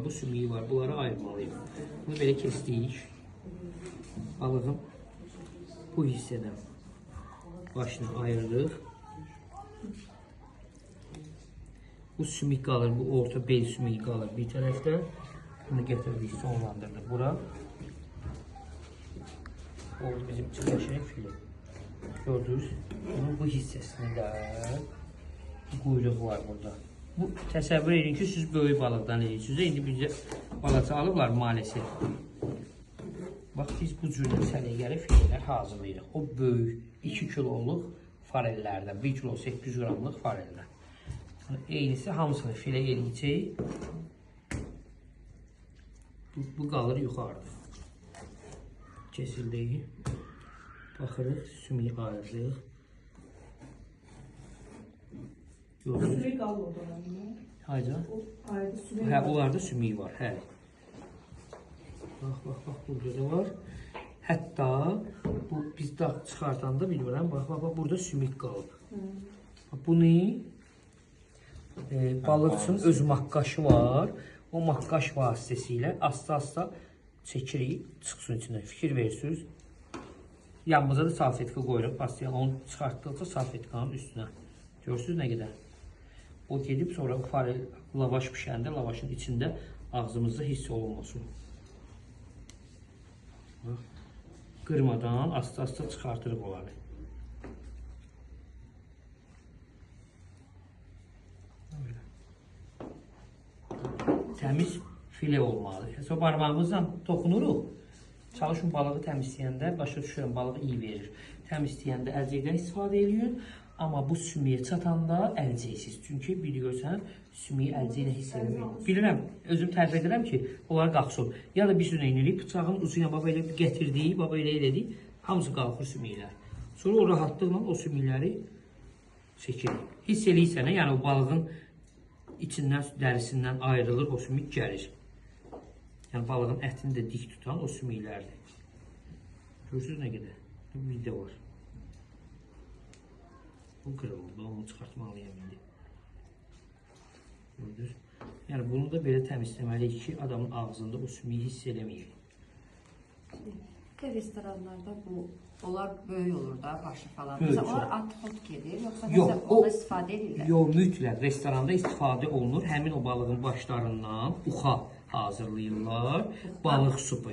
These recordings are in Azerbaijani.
bu sümüyü var. Bunları ayırmalıyım. Bunu belə kesdik. Balığın bu hissədən başını ayırırıq. Bu sümük qalır, bu orta bel sümüyü qalır bir tərəfdə. Bunu gətirdik, sonlandırdık bura. Oldu bizim çəkəşək fili. Gördünüz, bunun bu hissəsində quyruq var burada. Bu təsəvvür edin ki, siz böyük balıqdan edirsiniz. İndi bizə balaca alıblar maalesef. Bax, biz bu cürlə səliqəli filelər hazırlayırıq. O böyük 2 kiloluq farellərdən, 1 kilo 800 qramlıq farellər. Eynisi hamısını filə eləyəcək. Bu qalır yuxarıda. Kesildiyi. Baxırıq, sümüyü ayırırıq. Sümük qalır orada. Hayca? Hə, onlarda sümüyü var, hə. Bax, burada da var. Hətta bu biz dağ çıxartanda bilmirəm, bax, burada sümük qalıb. Bunu balıqçının öz maqqaşı var. O maqqaş vasitəsilə asta-asta çəkirik, çıxsın içindən. Fikir verirsiniz. Yanımıza da salfetka qoyuruq. Bastıyan onu çıxartdıqca salfetkanın üstünə. Görürsünüz nə qədər? O gedib sonra farel lavaş pişəndə lavaşın içində ağzımızda hiss olunmasın. Qırmadan asta-asta çıxartırıq onları. Təmiz filə olmalıdır. Sonra barmağımızla toxunuruq. Çalışın balığı təmizləyəndə, başa düşürəm, balığı iyi verir. Təmizləyəndə əlcəkdən istifadə edilir. Amma bu sümüyə çatanda əlcəksiz. Çünki biliyorsan, sümüyü əlcəklə hiss edilmir. Bilirəm, özüm tərif edirəm ki, onlar qalxsın. Ya da bir sürü eləyirik, bıçağın ucu ilə baba elə gətirdik, baba elə elədik. Hamısı qalxır sümüklər. Sonra o rahatlıqla o sümükləri çəkirik. Hiss eləyirsən, yəni o balığın içindən, dərisindən ayrılır, o sümük gəlir. Yəni balığın ətini də dik tutan o sümüklərdir. Görürsünüz nə qədər? Bir də var. Bu qırıldı, onu çıxartmalıyam indi. Gördünüz? Yəni bunu da belə təmizləməliyik ki, adamın ağzında o sümüyü hiss eləməyək. Restoranlarda onlar böyük olur da, başı falan. Mesela onlar at-xot gedir, yoxsa ona istifadə edirlər? Yox, mütləq restoranda istifadə olunur. Həmin o balığın başlarından uxa hazırlayırlar. Balıq supu.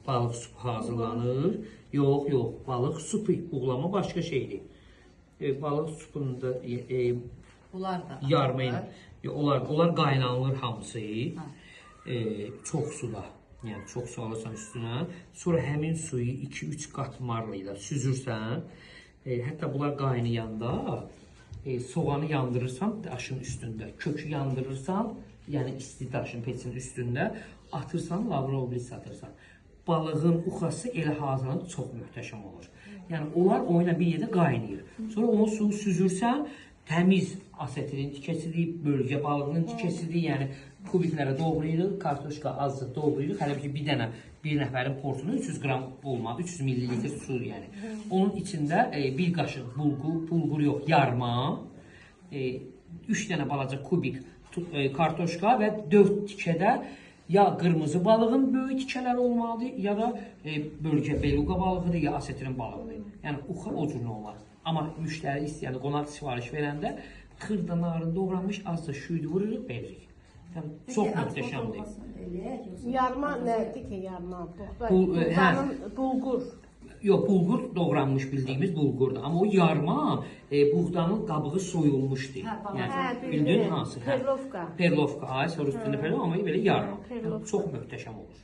Balıq supu hazırlanır. Yox, balıq supu. Uğlama başqa şeydir. Balıq supunu da yarmayın. Onlar qaynanılır hamısı. Çox suda. Yəni çox su alırsan üstünə. Sonra həmin suyu 2-3 qatmarla ilə süzürsən. Hətta bunlar qaynayanda soğanı yandırırsan daşın üstündə. Kökü yandırırsan, yəni isti daşın peçin üstündə atırsan, lavroblis atırsan. Balığın uxası elə hazırlanır, çox möhtəşəm olur. Yəni onlar oyuna bir yerdə qaynayır. Sonra onu suyu süzürsən, təmiz asetilin tikəsidir, bölgə balığının tikəsidir, yəni kubiklərə doğrayırıq, kartoşka azlıq doğrayırıq. Hələ ki bir nəfərin portunu 300 qram olmadı, 300 millilitr su yəni. Onun içində bir qaşıq bulgur yox, yarma, 3 dənə balaca kubik kartoşka və 4 tikədə ya qırmızı balığın böyük tikələri olmalıdır, ya da bölgə beluqa balığıdır, ya asetilin balığıdır. Yəni uxa o cür olmaz. Amma müştəri istəyəndə, qonaq sifariş verəndə xırda narın doğranmış azca şüydü vururuq, veririk. Çox möhtəşəmdir. Yarma nədir ki, yarma? Bulgur. Yox, bulgur doğranmış bildiyimiz bulgurdur. Amma o yarma buğdanın qabığı soyulmuşdur. Yəni, bildiyiniz hansı? Perlovka. Perlovka, sonra üstündə perlovka, amma belə yarma. Çox möhtəşəm olur.